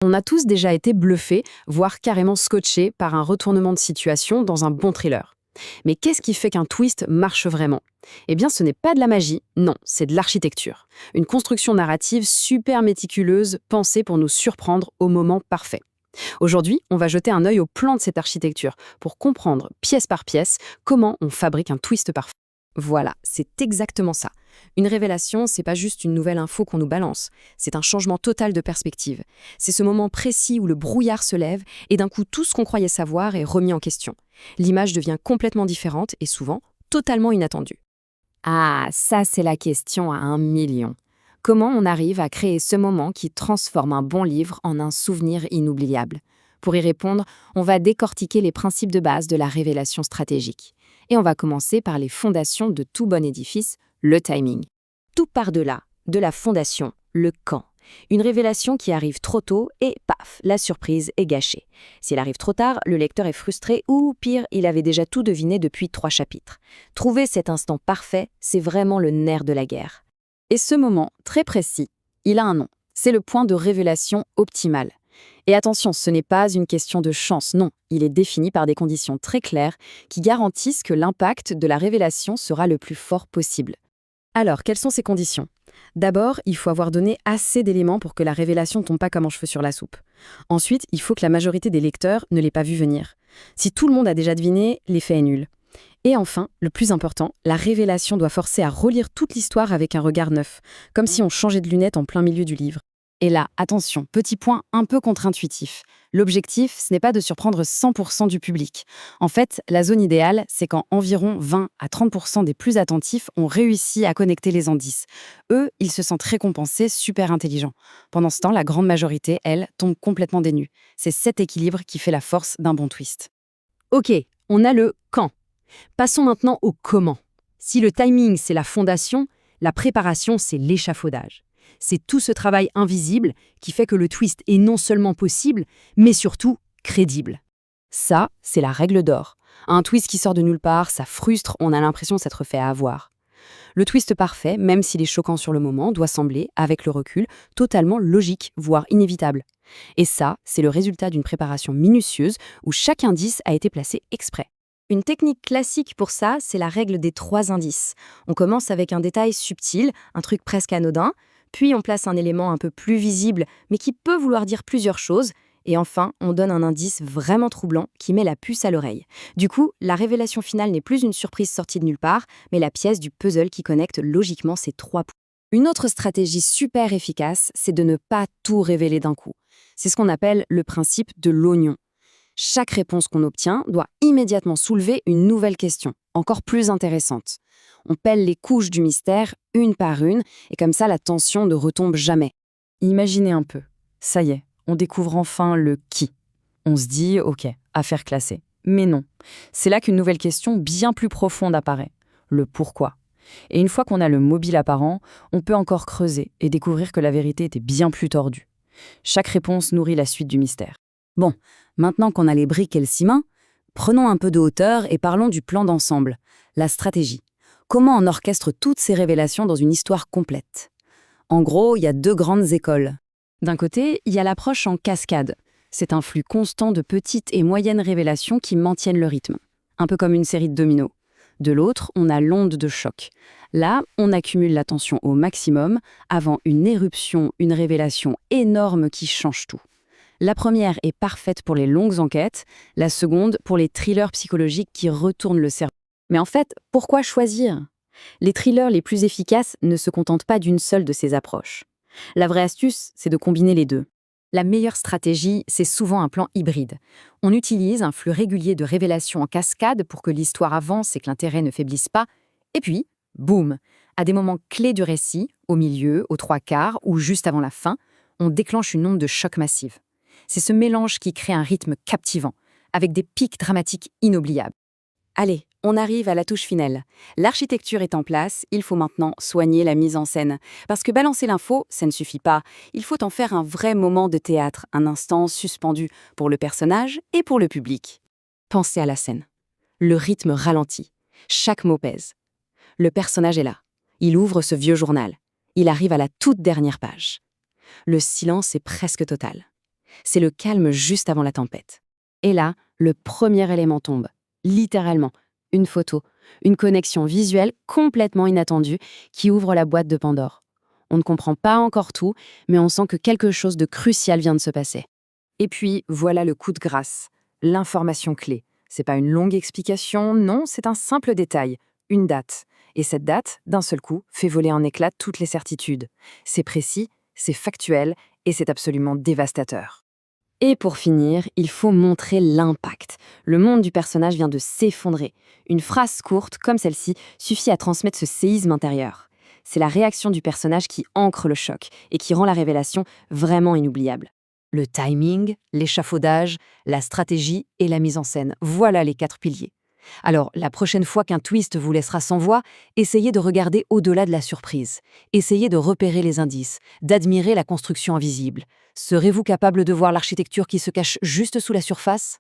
On a tous déjà été bluffés, voire carrément scotchés par un retournement de situation dans un bon thriller. Mais qu'est-ce qui fait qu'un twist marche vraiment? Eh bien, ce n'est pas de la magie, non, c'est de l'architecture. Une construction narrative super méticuleuse, pensée pour nous surprendre au moment parfait. Aujourd'hui, on va jeter un œil au plan de cette architecture pour comprendre, pièce par pièce, comment on fabrique un twist parfait. Voilà, c'est exactement ça. Une révélation, c'est pas juste une nouvelle info qu'on nous balance, c'est un changement total de perspective. C'est ce moment précis où le brouillard se lève et d'un coup tout ce qu'on croyait savoir est remis en question. L'image devient complètement différente et souvent totalement inattendue. Ah, ça c'est la question à 1 million. Comment on arrive à créer ce moment qui transforme un bon livre en un souvenir inoubliable? Pour y répondre, on va décortiquer les principes de base de la révélation stratégique. Et on va commencer par les fondations de tout bon édifice, le timing. Tout part de la fondation, le quand. Une révélation qui arrive trop tôt et paf, la surprise est gâchée. Si elle arrive trop tard, le lecteur est frustré ou pire, il avait déjà tout deviné depuis 3 chapitres. Trouver cet instant parfait, c'est vraiment le nerf de la guerre. Et ce moment, très précis, il a un nom. C'est le point de révélation optimal. Et attention, ce n'est pas une question de chance, non. Il est défini par des conditions très claires qui garantissent que l'impact de la révélation sera le plus fort possible. Alors, quelles sont ces conditions? D'abord, il faut avoir donné assez d'éléments pour que la révélation ne tombe pas comme un cheveu sur la soupe. Ensuite, il faut que la majorité des lecteurs ne l'ait pas vu venir. Si tout le monde a déjà deviné, l'effet est nul. Et enfin, le plus important, la révélation doit forcer à relire toute l'histoire avec un regard neuf, comme si on changeait de lunettes en plein milieu du livre. Et là, attention, petit point un peu contre-intuitif. L'objectif, ce n'est pas de surprendre 100% du public. En fait, la zone idéale, c'est quand environ 20 à 30% des plus attentifs ont réussi à connecter les indices. Eux, ils se sentent récompensés, super intelligents. Pendant ce temps, la grande majorité, elle, tombe complètement dénue. C'est cet équilibre qui fait la force d'un bon twist. Ok, on a le quand. Passons maintenant au comment. Si le timing, c'est la fondation, la préparation, c'est l'échafaudage. C'est tout ce travail invisible qui fait que le twist est non seulement possible, mais surtout crédible. Ça, c'est la règle d'or. Un twist qui sort de nulle part, ça frustre, on a l'impression de s'être fait avoir. Le twist parfait, même s'il est choquant sur le moment, doit sembler, avec le recul, totalement logique, voire inévitable. Et ça, c'est le résultat d'une préparation minutieuse où chaque indice a été placé exprès. Une technique classique pour ça, c'est la règle des 3 indices. On commence avec un détail subtil, un truc presque anodin, puis on place un élément un peu plus visible, mais qui peut vouloir dire plusieurs choses, et enfin, on donne un indice vraiment troublant qui met la puce à l'oreille. Du coup, la révélation finale n'est plus une surprise sortie de nulle part, mais la pièce du puzzle qui connecte logiquement ces 3 points. Une autre stratégie super efficace, c'est de ne pas tout révéler d'un coup. C'est ce qu'on appelle le principe de l'oignon. Chaque réponse qu'on obtient doit immédiatement soulever une nouvelle question, encore plus intéressante. On pèle les couches du mystère une par une, et comme ça la tension ne retombe jamais. Imaginez un peu. Ça y est, on découvre enfin le qui. On se dit, ok, affaire classée. Mais non. C'est là qu'une nouvelle question bien plus profonde apparaît. Le pourquoi. Et une fois qu'on a le mobile apparent, on peut encore creuser et découvrir que la vérité était bien plus tordue. Chaque réponse nourrit la suite du mystère. Bon, maintenant qu'on a les briques et le ciment, prenons un peu de hauteur et parlons du plan d'ensemble, la stratégie. Comment on orchestre toutes ces révélations dans une histoire complète? En gros, il y a 2 grandes écoles. D'un côté, il y a l'approche en cascade. C'est un flux constant de petites et moyennes révélations qui maintiennent le rythme, un peu comme une série de dominos. De l'autre, on a l'onde de choc. Là, on accumule l'attention au maximum avant une éruption, une révélation énorme qui change tout. La première est parfaite pour les longues enquêtes, la seconde pour les thrillers psychologiques qui retournent le cerveau. Mais en fait, pourquoi choisir? Les thrillers les plus efficaces ne se contentent pas d'une seule de ces approches. La vraie astuce, c'est de combiner les deux. La meilleure stratégie, c'est souvent un plan hybride. On utilise un flux régulier de révélations en cascade pour que l'histoire avance et que l'intérêt ne faiblisse pas. Et puis, boum, à des moments clés du récit, au milieu, aux 3/4 ou juste avant la fin, on déclenche une onde de choc massive. C'est ce mélange qui crée un rythme captivant, avec des pics dramatiques inoubliables. Allez, on arrive à la touche finale. L'architecture est en place, il faut maintenant soigner la mise en scène. Parce que balancer l'info, ça ne suffit pas. Il faut en faire un vrai moment de théâtre, un instant suspendu pour le personnage et pour le public. Pensez à la scène. Le rythme ralentit. Chaque mot pèse. Le personnage est là. Il ouvre ce vieux journal. Il arrive à la toute dernière page. Le silence est presque total. C'est le calme juste avant la tempête. Et là, le premier élément tombe. Littéralement. Une photo. Une connexion visuelle complètement inattendue qui ouvre la boîte de Pandore. On ne comprend pas encore tout, mais on sent que quelque chose de crucial vient de se passer. Et puis, voilà le coup de grâce. L'information clé. C'est pas une longue explication, non, c'est un simple détail. Une date. Et cette date, d'un seul coup, fait voler en éclats toutes les certitudes. C'est précis, c'est factuel, et c'est absolument dévastateur. Et pour finir, il faut montrer l'impact. Le monde du personnage vient de s'effondrer. Une phrase courte, comme celle-ci, suffit à transmettre ce séisme intérieur. C'est la réaction du personnage qui ancre le choc et qui rend la révélation vraiment inoubliable. Le timing, l'échafaudage, la stratégie et la mise en scène, voilà les 4 piliers. Alors, la prochaine fois qu'un twist vous laissera sans voix, essayez de regarder au-delà de la surprise. Essayez de repérer les indices, d'admirer la construction invisible. Serez-vous capable de voir l'architecture qui se cache juste sous la surface ?